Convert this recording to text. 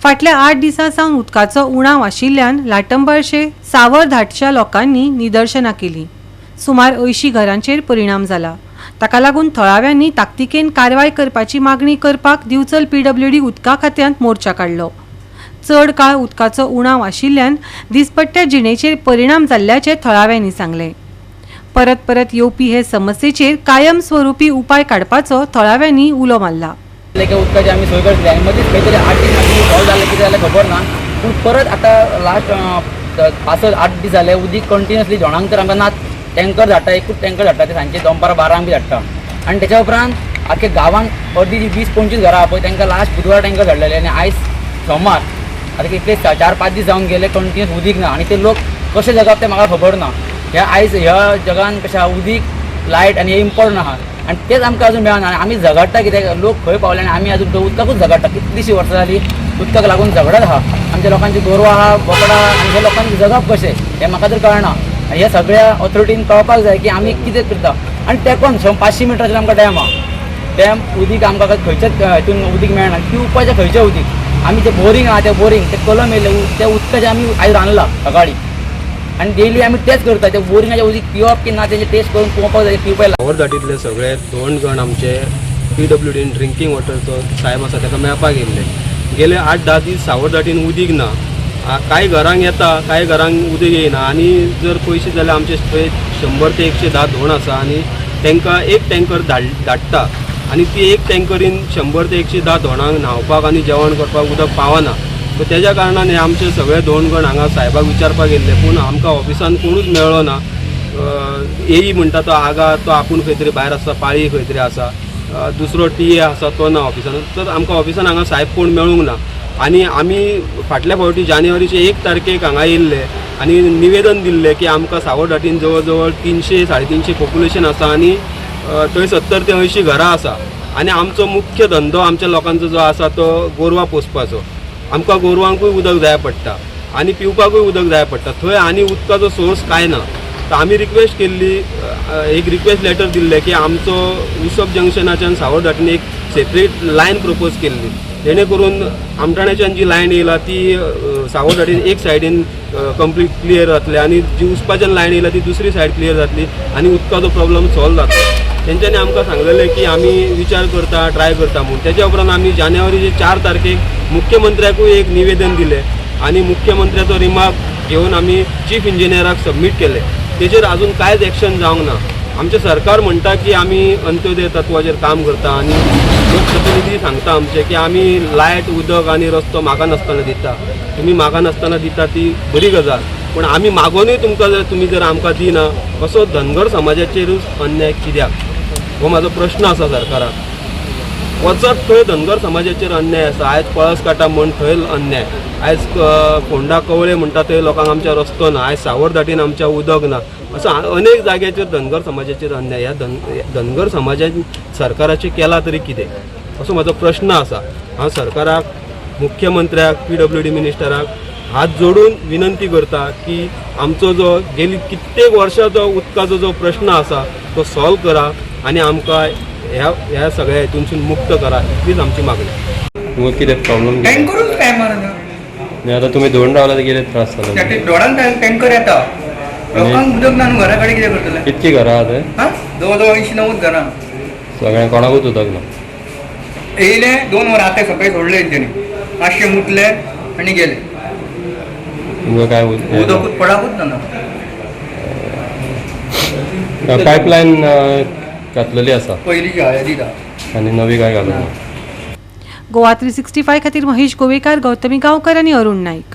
फाटल्या 8 दिसां सावन उदकाचो उणाव आशिल्ल्यान लाटंबळशे सावरधाटच्या लोकांनी निदर्शनां केली। सुमार 80 घरांचेर परिणाम जाला। ताका लागून थळाव्यांनी ताकतिकेन कारवाय करपाची मागणी करपाक दिवचल पीडब्ल्यूडी उदका खात्यांत मोर्चा काडलो। चड काळ उदकाचो उणाव आशिल्ल्यान दिसपट्ट्या जिणेचेर परिणाम जाल्ल्याचे थळाव्यांनी सांगले। परत परत येवपी हे समस्येचेर कायमस्वरुपी उपाय काडपाचो थळाव्यांनी उलो मारला। उदकाची आम्ही सोय करतली आणि मध्येच काहीतरी 8 दीस सॉल्व झाले किती झालं खबर ना, पण परत आता लास्ट 5-8 दीस झाले उदीक कंटिन्युअसली जोणांक तर आमकां ना टँकर धाडटा, एकूच टँकर धाडटा ते सांजचे दनपारां 12 बी धाडटा आणि त्याच्या उपरांत आख्या गांवांत अर्दी जी 20-25 घरां आहा पळय तांकां लास्ट बुधवार टँकर धाडलेले आणि आयज सोमार आता इतले 4-5 दीस जावन गेले कंटिन्युअस उदीक ना आणि ते लोक कशे जगप ते म्हाका खबर ना। ह्या जगान कशें आहा उदीक लायट आनी हे इम्पॉर्टंट आहा आणि तेच आमकां अजून मेळना आणि आमी झगडटा कित्याक लोक खंय पावले आणि आमी अजून उदकाकूच झगडटा। कितलींशीं वर्सां जालीं उदकाक लागून झगडत आहा। आमच्या लोकांची गोरवां आहा, बोकडां आनी हे लोकांनी जगप कशें हें म्हाका तर कळना आणि ह्या सगळ्या ऑथॉरिटीन कळपाक जाय की आमी कितें करता। आणि तेकोन 500 मिटराचेर आमकां डॅम आहा, डॅम उदीक आमकां खंयच्याच हितून उदीक मेळना। पिवपाचें खंयचें उदीक आमी जे बोरींग आहा ते बोरींग ते कलम येयले त्या उदकाचें आमी आयज रांदला सकाळीं आणि डेली आमी तेच करता ते बोरिंगाचें उदीक पिवप की ना तेजे टेस्ट करून पळोवपाक जाय पिवपाक जाय। सावरधाटींतले सगळे दोंड आमचे पीडब्ल्यूडीन ड्रिंकींग वॉटरचो साहेब आसा ताका मेळपाक येयल्ले। गेले 8-10 दीस सावरधाटीन उदीक ना, कांय घरांक येता कांय घरांक उदक येयना आणि जर पयशे जाल्यार आमचे थंय 100 ते 110 धोण आसा आणि तांकां एक टँकर धाडटा आणि ती एक टँकरीन 100 ते 110 धोणांक न्हावपाक आनी जेवण करपाक उदक पावना। सो तेज्या कारणान हे आमचे सगळे दोंडगण हांगा साहेबाक विचारपाक गेल्ले पूण आमकां ऑफिसान कोणूच मेळ्ळो ना। एई म्हणटा तो आगार तो आपूण खंय तरी भायर आसा, पाळी खंय तरी आसा, दुसरो टीए आसा तो ना ऑफिसान। तर आमकां ऑफिसान हांगा साहेब कोण मेळूंक ना आणि आमी फाटल्या फावटी जानेवारीचे 1 तारखेक हांगा येयल्ले आणि निवेदन दिल्लें की आमकां सावरधाटीन जवळ जवळ 300-350 पॉप्युलेशन आसा आणि थंय 70 ते 80 घरां आसा आणि आमचो मुख्य धंदो आमच्या लोकांचो जो आसा तो गोरवां पोसपाचो। आमकां गोरवांकूय उदक जाय पडटा आणि पिवपाकूय उदक जाय पडटा, थंय आनी उदकाचो सोर्स काय ना। तर आमी रिक्वेस्ट केल्ली, एक रिक्वेस्ट लेटर दिल्लें की आमचो उसप जंक्शनाच्यान सावरधाटीन एक सेपरेट लायन प्रपोज केल्ली जेणे करून आमठाण्याच्यान जी लायन येयला ती सावरधाटीन एक सायडीन कंप्लीट क्लियर जातले आणि जी उसपाच्यान लायन येयला ती दुसरी सायड क्लियर जातली आणि उदकाचो प्रॉब्लम सॉल्व जातलो। तेंच्यांनी आमकां सांगलेलें की आमी विचार करता ट्राय करता म्हणून। तेच्या उपरांत आमी जानेवारीचे 4 तारखेक मुख्यमंत्र्याकूय एक निवेदन दिलें आणि मुख्यमंत्र्याचो रिमार्क घेवन आमी चीफ इंजिनियराक सबमीट केले। तेजेर अजून कांयच एक्शन जावंक ना। आमचें सरकार म्हणटा की आमी अंत्योदय तत्वाचेर काम करता आणि लोकप्रतिनिधी सांगता आमचे की आमी लायट उदक आणि रस्तो म्हाका नासतना दिता, तुमी म्हाका नासतना दिता ती बरी गजाल, पण आमी मागोनूय तुमकां जर तुमी जर आमकां दिना असो धनगर समाजाचेरूच अन्याय कित्याक, हो म्हाजो प्रश्न आसा सरकाराक। वचत थंय धनगर समाजाचेर अन्याय आसा, आयज पळसकाटा म्हण थंय अन्याय, आयज फोंडा कवळे म्हणटा थंय लोकांक आमच्या रस्तो ना, आयज सावरधाटीन आमच्या उदक ना, असो अनेक जाग्याचेर धनगर समाजाचेर अन्याय। ह्या धनगर समाजान सरकाराचें केला तरी कितें असो म्हाजो प्रश्न आसा। हांव सरकाराक, मुख्यमंत्र्याक, पीडब्ल्यूडी मिनिस्टराक हात जोडून विनंती करता की आमचो जो गेली कित्येक वर्सांचो उदकाचो जो प्रश्न आसा तो सॉल्व करा आणि आमकां ह्या सगळ्या हितूनसून मुक्त करा, इतलीच आमची मागणी। तुमकां कितें प्रॉब्लेम टँकरूच काय मारना आनी आतां तुमी धोंड रावला तर कितें त्रास जालो? धोडान टँकर येता, लोकांक उदक ना घरा कडेन कितें करतले? कितकी घरां आहा थंय? जवळ जवळ 80-90 घरां। सगळ्यांक कोणाकूच उदक ना? येयले 2 वरां आतां सकाळी सोडले तेणी, 500 मुतले आनी गेले। तुमकां काय उदकूच पडाकूच ना। पायपलायन घातलेली आसा पयलींची हांवें दिता आनी नवी काय घालूंक ना। गोवा 365 खातीर महेश गोवेकार, गौतमी गांवकर आनी अरुण नाईक।